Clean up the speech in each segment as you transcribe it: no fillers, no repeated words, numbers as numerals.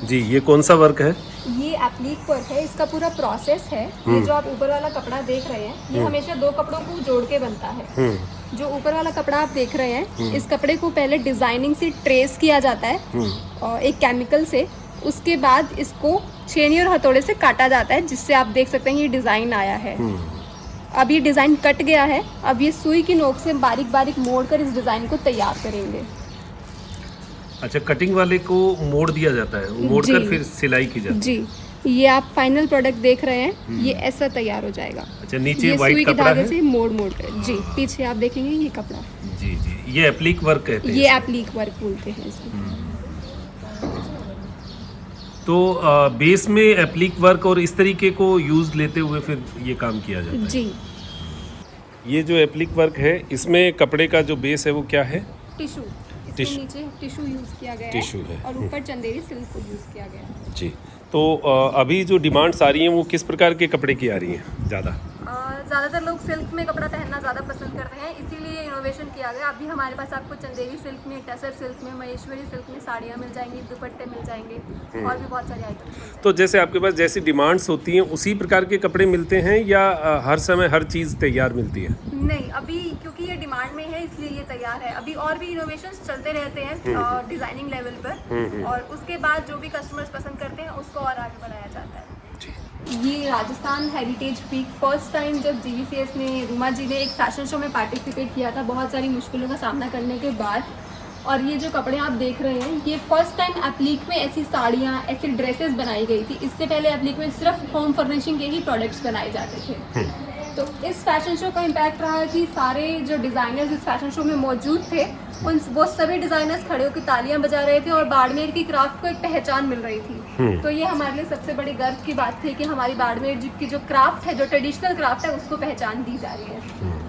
जी, ये कौन सा वर्क है? ये एप्लीक वर्क है, इसका पूरा प्रोसेस है। ये जो आप ऊपर वाला कपड़ा देख रहे हैं, ये हमेशा दो कपड़ों को जोड़ के बनता है। जो ऊपर वाला कपड़ा आप देख रहे हैं, इस कपड़े को पहले डिजाइनिंग से ट्रेस किया जाता है और एक केमिकल से। उसके बाद इसको छेनी और हथौड़े से काटा जाता है, जिससे आप देख सकते हैं ये डिजाइन आया है। अब ये डिजाइन कट गया है, अब ये सुई की नोक से बारीक बारीक मोड़ कर इस डिजाइन को तैयार करेंगे। अच्छा, कटिंग वाले को मोड़ दिया जाता है, मोड़ कर फिर सिलाई की जाती है। जी, ये आप फाइनल प्रोडक्ट देख रहे हैं, ये ऐसा तैयार हो जाएगा। अच्छा, नीचे ये वाइट सुई के कपड़ा धागे है। से मोड़ मोड़ कर। जी, पीछे आप देखेंगे ये कपड़ा। जी जी, ये एप्लीक वर्क कहते हैं। ये एप्लीक वर्क बोलते हैं इसको। तो बेस में एप्लीक वर्क और इस तरीके को यूज लेते हुए फिर ये काम किया जाता है। जी, ये जो एप्लीक वर्क है, इसमें कपड़े का जो बेस है वो क्या है? टिशू। इसके टिशू। नीचे टिशू यूज किया गया टिशू है। और ऊपर चंदेरी सिल्क को यूज किया गया है। जी, तो अभी जो डिमांड्स आ रही हैं वो किस प्रकार के कपड़े की आ रही हैं ज़्यादा? ज़्यादातर लोग सिल्क में कपड़ा पहनना ज़्यादा पसंद करते हैं, इसीलिए इनोवेशन किया गया। अभी हमारे पास आपको चंदेरी सिल्क में, टसर सिल्क में, महेश्वरी सिल्क में साड़ियाँ मिल जाएंगी, दुपट्टे मिल जाएंगे और भी बहुत सारे आइटम्स मिल जाएंगे। तो जैसे आपके पास जैसी डिमांड्स होती हैं उसी प्रकार के कपड़े मिलते हैं या हर समय हर चीज़ तैयार मिलती है? नहीं, अभी क्योंकि ये डिमांड में है इसलिए ये तैयार है। अभी और भी इनोवेशंस चलते रहते हैं डिजाइनिंग लेवल पर, और उसके बाद जो भी कस्टमर्स पसंद करते हैं उसको और आगे बढ़ाया जाता है। ये Rajasthan heritage week first time जब GVCS ने, रूमा जी ने एक फैशन शो में पार्टिसिपेट किया था, बहुत सारी मुश्किलों का सामना करने के बाद। और ये जो कपड़े आप देख रहे हैं, ये फर्स्ट टाइम एप्लीक में ऐसी साड़ियाँ, ऐसी ड्रेसेस बनाई गई थी। इससे पहले एप्लीक में सिर्फ होम फर्निशिंग के ही प्रोडक्ट्स बनाए जाते थे। तो इस फैशन शो का इम्पैक्ट रहा है कि सारे जो डिज़ाइनर्स इस फैशन शो में मौजूद थे, वो सभी डिज़ाइनर्स खड़े होकर तालियां बजा रहे थे और बाड़मेर की क्राफ्ट को एक पहचान मिल रही थी। तो ये हमारे लिए सबसे बड़ी गर्व की बात थी कि हमारी बाड़मेर की जो क्राफ्ट है, जो ट्रेडिशनल क्राफ्ट है, उसको पहचान दी जा रही है।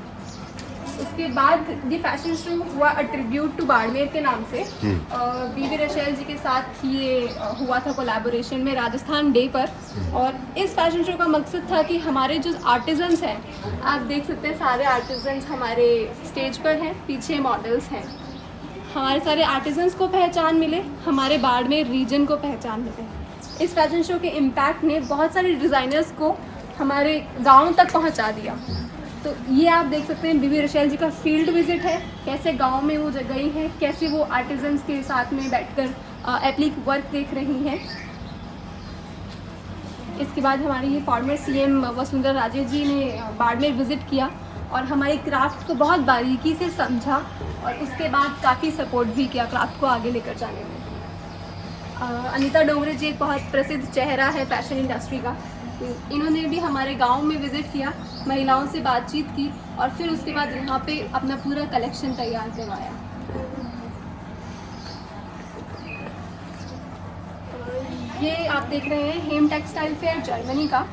उसके बाद ये फैशन शो हुआ ट्रिब्यूट टू बाड़मेर के नाम से। बीवी रशेल जी के साथ ये हुआ था कोलैबोरेशन में राजस्थान डे पर। और इस फैशन शो का मकसद था कि हमारे जो आर्टिजन्स हैं, आप देख सकते हैं सारे आर्टिजन्स हमारे स्टेज पर हैं, पीछे मॉडल्स हैं। हमारे सारे आर्टिजन्स को पहचान मिले, हमारे बाड़मेर रीजन को पहचान मिले। इस फैशन शो के इम्पैक्ट ने बहुत सारे डिज़ाइनर्स को हमारे गाँव तक पहुँचा दिया। तो ये आप देख सकते हैं बीवी रशेल जी का फील्ड विजिट है, कैसे गांव में वो गई हैं, कैसे वो आर्टिजन्स के साथ में बैठकर एप्लीक वर्क देख रही हैं। इसके बाद हमारे ये फॉर्मर CM वसुंधरा राजे जी ने बाड़मेर विजिट किया और हमारी क्राफ्ट को बहुत बारीकी से समझा और उसके बाद काफ़ी सपोर्ट भी किया क्राफ्ट को आगे लेकर जाने में। अनीता डोंगरे जी एक बहुत प्रसिद्ध चेहरा है फैशन इंडस्ट्री का। इन्होंने भी हमारे गांव में विज़िट किया, महिलाओं से बातचीत की और फिर उसके बाद यहाँ पे अपना पूरा कलेक्शन तैयार करवाया। ये आप देख रहे हैं हेम टेक्सटाइल फेयर जर्मनी का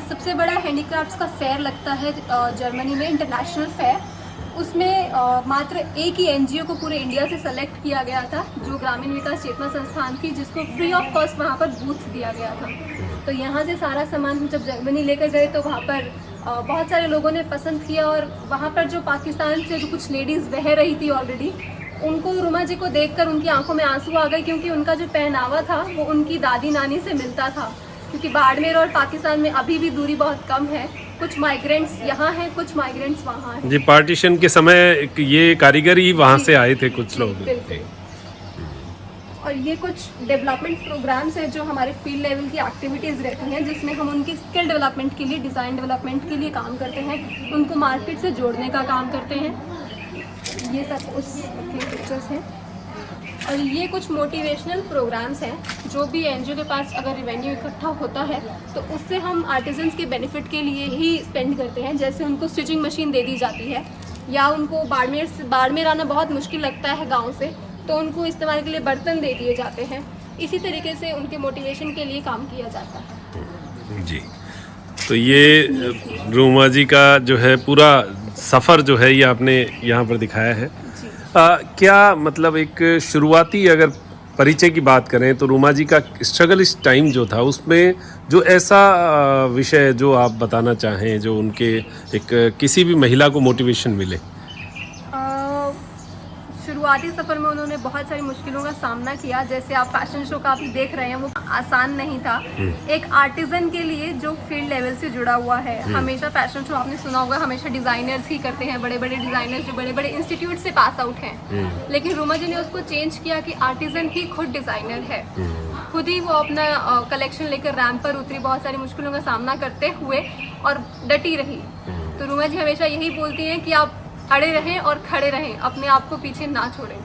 सबसे बड़ा हैंडीक्राफ्ट्स का फेयर लगता है जर्मनी में, इंटरनेशनल फेयर। उसमें मात्र एक ही NGO को पूरे इंडिया से सेलेक्ट किया गया था, जो ग्रामीण विकास चेतना संस्थान थी, जिसको फ्री ऑफ कॉस्ट वहाँ पर बूथ दिया गया था। तो यहाँ से सारा सामान हम जब जर्मनी लेकर गए तो वहाँ पर बहुत सारे लोगों ने पसंद किया और वहाँ पर जो पाकिस्तान से जो कुछ लेडीज़ रह रही थी ऑलरेडी, उनको रूमा जी को देखकर उनकी आंखों में आंसू आ गए, क्योंकि उनका जो पहनावा था वो उनकी दादी नानी से मिलता था। क्योंकि बाड़मेर और पाकिस्तान में अभी भी दूरी बहुत कम है, कुछ माइग्रेंट्स यहाँ हैं, कुछ माइग्रेंट्स वहाँ हैं। जी, पार्टीशन के समय ये कारीगर ही वहाँ से आए थे कुछ लोग। और ये कुछ डेवलपमेंट प्रोग्राम्स हैं जो हमारे फील्ड लेवल की एक्टिविटीज़ रहती हैं, जिसमें हम उनकी स्किल डेवलपमेंट के लिए, डिज़ाइन डेवलपमेंट के लिए काम करते हैं, उनको मार्केट से जोड़ने का काम करते हैं। ये सब उसके पिक्चर्स हैं। और ये कुछ मोटिवेशनल प्रोग्राम्स हैं जो भी NGO के पास अगर रेवेन्यू इकट्ठा होता है तो उससे हम आर्टिजन्स के बेनिफिट के लिए ही स्पेंड करते हैं। जैसे उनको स्टिचिंग मशीन दे दी जाती है, या उनको बाड़मेर आना बहुत मुश्किल लगता है गांव से, तो उनको इस्तेमाल के लिए बर्तन दे दिए जाते हैं। इसी तरीके से उनके मोटिवेशन के लिए काम किया जाता है। जी, तो ये रूमा जी का जो है पूरा सफ़र जो है ये आपने यहाँ पर दिखाया है। क्या मतलब एक शुरुआती अगर परिचय की बात करें तो रूमा जी का स्ट्रगल इस टाइम जो था, उसमें जो ऐसा विषय जो आप बताना चाहें, जो उनके एक किसी भी महिला को मोटिवेशन मिले? शुरुआती सफ़र में उन्होंने बहुत सारी मुश्किलों का सामना किया। जैसे आप फैशन शो का अभी देख रहे हैं, वो आसान नहीं था। एक आर्टिजन के लिए जो फील्ड लेवल से जुड़ा हुआ है, हमेशा फैशन शो आपने सुना होगा, हमेशा डिज़ाइनर्स ही करते हैं, बड़े बड़े डिज़ाइनर्स जो बड़े बड़े इंस्टीट्यूट से पास आउट हैं। लेकिन रूमा जी ने उसको चेंज किया कि आर्टिजन ही खुद डिज़ाइनर है। खुद ही वो अपना कलेक्शन लेकर रैंप पर उतरी, बहुत सारी मुश्किलों का सामना करते हुए, और डटी रही। तो रूमा जी हमेशा यही बोलती हैं कि आप अड़े रहें और खड़े रहें, अपने आप को पीछे ना छोड़ें।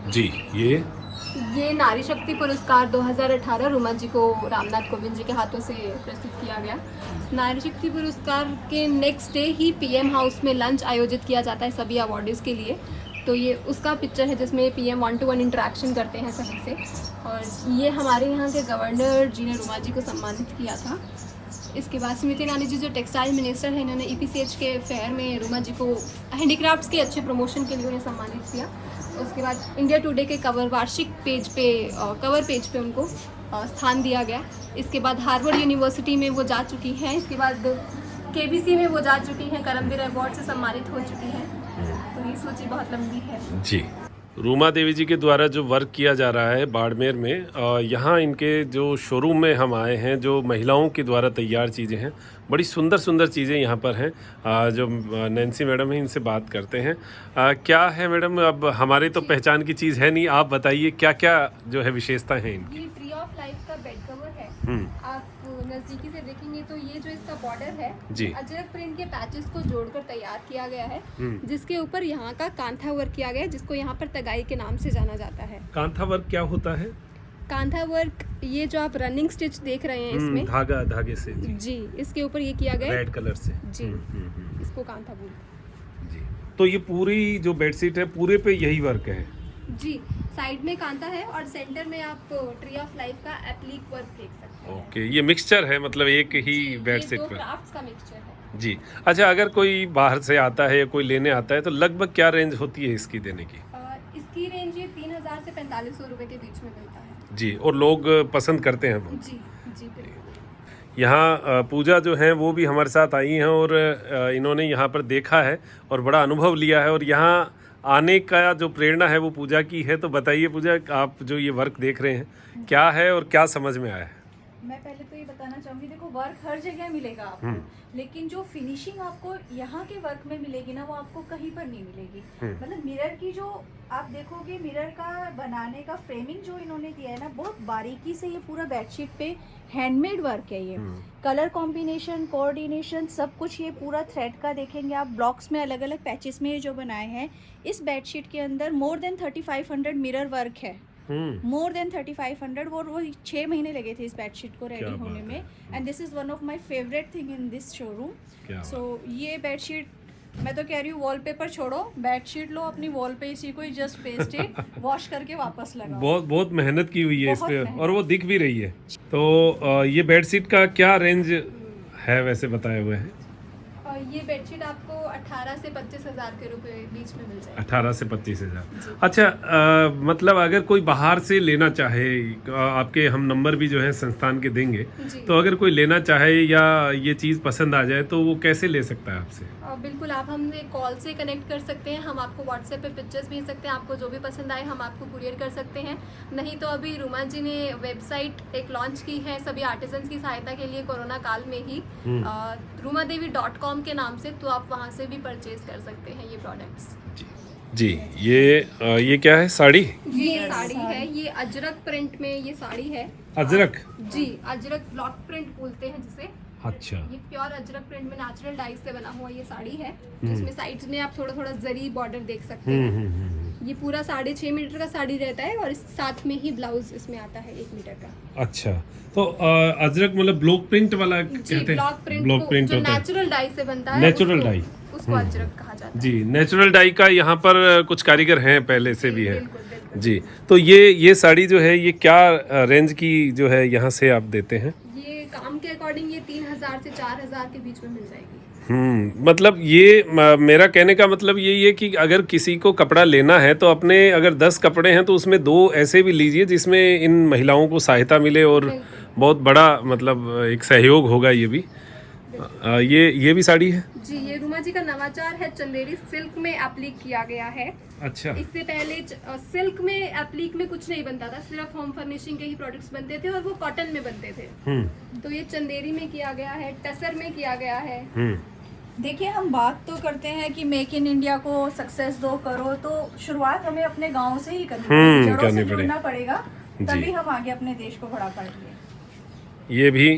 जी, ये नारी शक्ति पुरस्कार 2018 रूमा जी को रामनाथ कोविंद जी के हाथों से प्रस्तुत किया गया। नारी शक्ति पुरस्कार के नेक्स्ट डे ही पीएम हाउस में लंच आयोजित किया जाता है सभी अवार्डीज़ के लिए। तो ये उसका पिक्चर है जिसमें पीएम 1-to-1 इंटरेक्शन करते हैं सभी से। और ये हमारे यहाँ के गवर्नर जी ने रूमा जी को सम्मानित किया था। इसके बाद स्मृति ईरानी जी जो टेक्सटाइल मिनिस्टर हैं, इन्होंने EPCH के फेयर में रूमा जी को हैंडीक्राफ्ट्स के अच्छे प्रमोशन के लिए उन्हें सम्मानित किया। उसके बाद इंडिया टुडे के वार्षिक कवर पेज पे उनको स्थान दिया गया। इसके बाद हार्वर्ड यूनिवर्सिटी में वो जा चुकी हैं। इसके बाद KBC में वो जा चुकी हैं, करमवीर अवार्ड से सम्मानित हो चुकी हैं। तो ये सूची बहुत लंबी है जी। रूमा देवी जी के द्वारा जो वर्क किया जा रहा है बाड़मेर में, यहाँ इनके जो शोरूम में हम आए हैं, जो महिलाओं के द्वारा तैयार चीज़ें हैं, बड़ी सुंदर सुंदर चीज़ें यहाँ पर हैं। जो नैन्सी मैडम हैं, इनसे बात करते हैं। क्या है मैडम, अब हमारे तो पहचान की चीज़ है नहीं, आप बताइए क्या क्या जो है विशेषता है इनकी। ये ट्री ऑफ लाइफ का बेड कवर है। आप नज़दीकी से देखेंगे तो ये जो इसका बॉर्डर है, अजरक प्रिंट के पैचेस को जोड़कर तैयार किया गया है, जिसके ऊपर यहाँ का कांथा वर्क किया गया है, जिसको यहाँ पर तगाई के नाम से जाना जाता है। कांथा वर्क क्या होता है? कांथा वर्क, ये जो आप रनिंग स्टिच देख रहे हैं इसमें धागे से जी, इसके ऊपर ये किया गया है रेड कलर से जी। इसको कांथा बोलते हैं जी। तो ये पूरी जो बेडशीट है, पूरे पे यही वर्क है जी। साइड में कांता है और सेंटर में आप ट्री ऑफ लाइफ का एप्लिक वर्क देख सकते हैं। ओके, ये मिक्सचर है, मतलब एक ही बेडशीट पर पर क्राफ्ट्स का मिक्सचर है जी। अच्छा, अगर कोई बाहर से आता है या कोई लेने आता है तो लगभग क्या रेंज होती है इसकी देने की? इसकी रेंज ये 3000 से 4500 रुपए के बीच में मिलता है जी। और लोग पसंद करते हैं बहुत जी जी बिल्कुल। यहाँ पूजा जो है वो भी हमारे साथ आई हैं और इन्होंने यहाँ पर देखा है और बड़ा अनुभव लिया है, और यहाँ आने का जो प्रेरणा है वो पूजा की है। तो बताइए पूजा, आप जो ये वर्क देख रहे हैं क्या है और क्या समझ में आया है? मैं पहले तो ये बताना चाहूँगी, देखो वर्क हर जगह मिलेगा आपको, लेकिन जो फिनिशिंग आपको यहाँ के वर्क में मिलेगी ना, वो आपको कहीं पर नहीं मिलेगी। मतलब मिरर की जो आप देखोगे, मिरर का बनाने का फ्रेमिंग जो इन्होंने दिया है ना, बहुत बारीकी से ये पूरा बेडशीट पे हैंडमेड वर्क है। ये कलर कॉम्बिनेशन, कोऑर्डिनेशन, सब कुछ ये पूरा थ्रेड का देखेंगे आप। ब्लॉक्स में अलग अलग पैचेस में ये जो बनाए हैं, इस बेडशीट के अंदर मोर देन 3500 मिरर वर्क है। More than 3500। वो 6 महीने लगे थे इस बेडशीट को रेडी होने में। And this is one of my favourite thing in this showroom. So ये बेडशीट, मैं तो कह रही हूँ वॉलपेपर छोड़ो, बेडशीट लो, अपनी वॉल पे इसी को ही जस्ट पेस्ट इट, वॉश करके वापस लगाओ। बहुत मेहनत की हुई है इस पे, और वो दिख भी रही है। तो ये बेडशीट का क्या रेंज है वैसे बताए हुए हैं? ये बेडशीट आपको 18 से 25 हज़ार के रुपए बीच में मिल जाएगी। 18 से 25 हज़ार। अच्छा, मतलब अगर कोई बाहर से लेना चाहे, आपके हम नंबर भी जो है संस्थान के देंगे, तो अगर कोई लेना चाहे या ये चीज़ पसंद आ जाए तो वो कैसे ले सकता है आपसे? बिल्कुल, आप हमसे कॉल से कनेक्ट कर सकते हैं। हम आपको व्हाट्सएप पे पिक्चर्स भेज सकते हैं। आपको जो भी पसंद आए हम आपको कुरियर कर सकते हैं। नहीं तो अभी रूमा जी ने वेबसाइट एक लॉन्च की है सभी आर्टिजन्स की सहायता के लिए, कोरोना काल में ही, rumadevi.com के नाम से। तो आप वहाँ से भी परचेज कर सकते हैं ये प्रोडक्ट्स जी। ये क्या है? साड़ी? ये साड़ी है, ये अजरक प्रिंट में ये साड़ी है। अजरक जी, अजरक ब्लॉक प्रिंट बोलते हैं जिसे। अच्छा। ये प्योर अजरक प्रिंट में नेचुरल डाइज से बना हुआ ये साड़ी है, जिसमें साइड्स में आप थोड़ा थोड़ा जरी बॉर्डर देख सकते हैं। ये पूरा 6.5 मीटर का साड़ी रहता है, और साथ में ही ब्लाउज इसमें आता है 1 मीटर का। अच्छा, तो अजरक मतलब ब्लॉक प्रिंट वाला कहते हैं? ब्लॉक प्रिंट जो नेचुरल डाई से बनता है, नेचुरल डाई, उसको अजरक कहा जाता है जी। नेचुरल डाई का यहाँ पर कुछ कारीगर हैं पहले से भी है जी। तो ये साड़ी जो है, ये क्या रेंज की जो है यहाँ से आप देते हैं? ये काम के अकॉर्डिंग ये 3000 से 4000 के बीच में मिल जाएगी। मतलब ये मेरा कहने का मतलब यही है कि अगर किसी को कपड़ा लेना है तो अपने अगर 10 कपड़े हैं तो उसमें 2 ऐसे भी लीजिए जिसमें इन महिलाओं को सहायता मिले, और बहुत बड़ा मतलब एक सहयोग होगा ये भी। ये भी साड़ी है? जी, ये रूमा जी का नवाचार है, चंदेरी सिल्क में एप्लीक किया गया है। अच्छा। इससे पहले सिल्क में एप्लीक में कुछ नहीं बनता था, सिर्फ होम फर्निशिंग के ही प्रोडक्ट्स बनते थे और वो कॉटन में बनते थे। तो ये चंदेरी में किया गया है, टसर में किया गया है। देखिए, हम बात तो करते हैं कि मेक इन इंडिया को सक्सेस दो करो, तो शुरुआत हमें अपने गांव से ही करनी पड़ेगी, जड़ों से जुड़ना पड़ेगा, तभी हम आगे अपने देश को बढ़ा पाएंगे। ये भी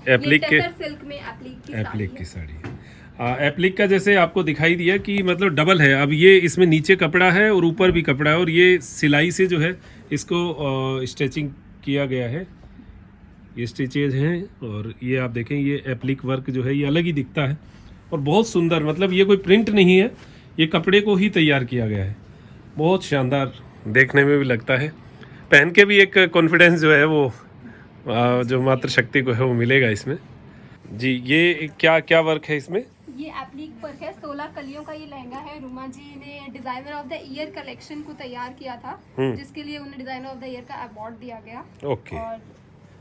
एप्लिक के सिल्क में एप्लिक की साड़ी है। एप्लिक का जैसे आपको दिखाई दिया कि मतलब डबल है। अब ये इसमें नीचे कपड़ा है और ऊपर भी कपड़ा है, और ये सिलाई से जो है इसको स्टिचिंग किया गया है। ये स्टिचेज हैं, और ये आप देखें, ये एप्लिक वर्क जो है ये अलग ही दिखता है और बहुत सुंदर। मतलब ये कोई प्रिंट नहीं है, ये कपड़े को ही तैयार किया गया है। बहुत शानदार देखने में भी लगता है, पहन के भी एक कॉन्फिडेंस जो है वो जो मातृ शक्ति को है वो मिलेगा इसमें। जी, ये क्या क्या वर्क है इसमें? ये एप्लीक वर्क है, 16 कलियों का ये लहंगा है। रूमा जी ने designer of the year collection को तैयार किया था, जिसके लिए उन्हें डिजाइनर ऑफ द ईयर का अवार्ड दिया गया। ओके। और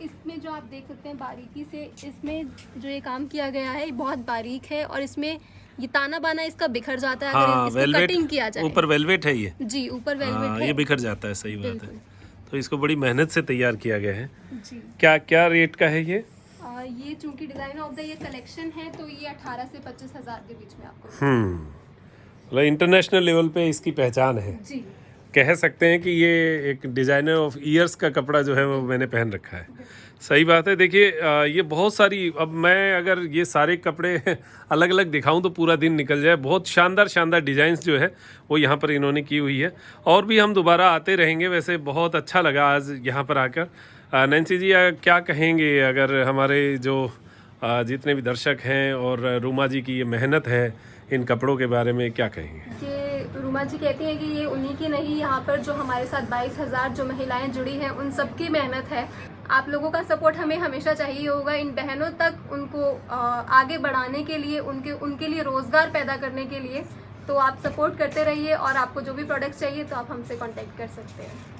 इसमें जो आप देख सकते हैं बारीकी से, इसमें जो ये काम किया गया है बहुत बारीक है, और इसमें ये ताना बाना इसका बिखर जाता है अगर इसको कटिंग किया जाए। ऊपर वेलवेट है ये? जी, ऊपर वेलवेट है, ये बिखर जाता है, सही बात है। तो इसको बड़ी मेहनत से तैयार किया गया है। जी। क्या क्या रेट का है ये? ये चूंकि designer of the year collection है, तो ये 18 से 25 हजार के बीच में आपको। मतलब इंटरनेशनल लेवल पे इसकी पहचान है। जी, कह सकते हैं कि ये एक डिजाइनर ऑफ ईयर्स का कपड़ा जो है वो मैंने पहन रखा है। सही बात है। देखिए, ये बहुत सारी, अब मैं अगर ये सारे कपड़े अलग अलग दिखाऊं तो पूरा दिन निकल जाए। बहुत शानदार शानदार डिज़ाइंस जो है वो यहाँ पर इन्होंने की हुई है, और भी हम दोबारा आते रहेंगे। वैसे बहुत अच्छा लगा आज यहाँ पर आकर। नैन्सी जी, क्या कहेंगे अगर हमारे जो जितने भी दर्शक हैं और रूमा जी की ये मेहनत है इन कपड़ों के बारे में क्या कहेंगे? ये रूमा जी कहती हैं कि ये उन्हीं की नहीं, यहाँ पर जो हमारे साथ 22,000 जो महिलाएं जुड़ी हैं उन सबकी मेहनत है। आप लोगों का सपोर्ट हमें हमेशा चाहिए होगा इन बहनों तक, उनको आगे बढ़ाने के लिए, उनके लिए रोज़गार पैदा करने के लिए। तो आप सपोर्ट करते रहिए, और आपको जो भी प्रोडक्ट्स चाहिए तो आप हमसे कांटेक्ट कर सकते हैं।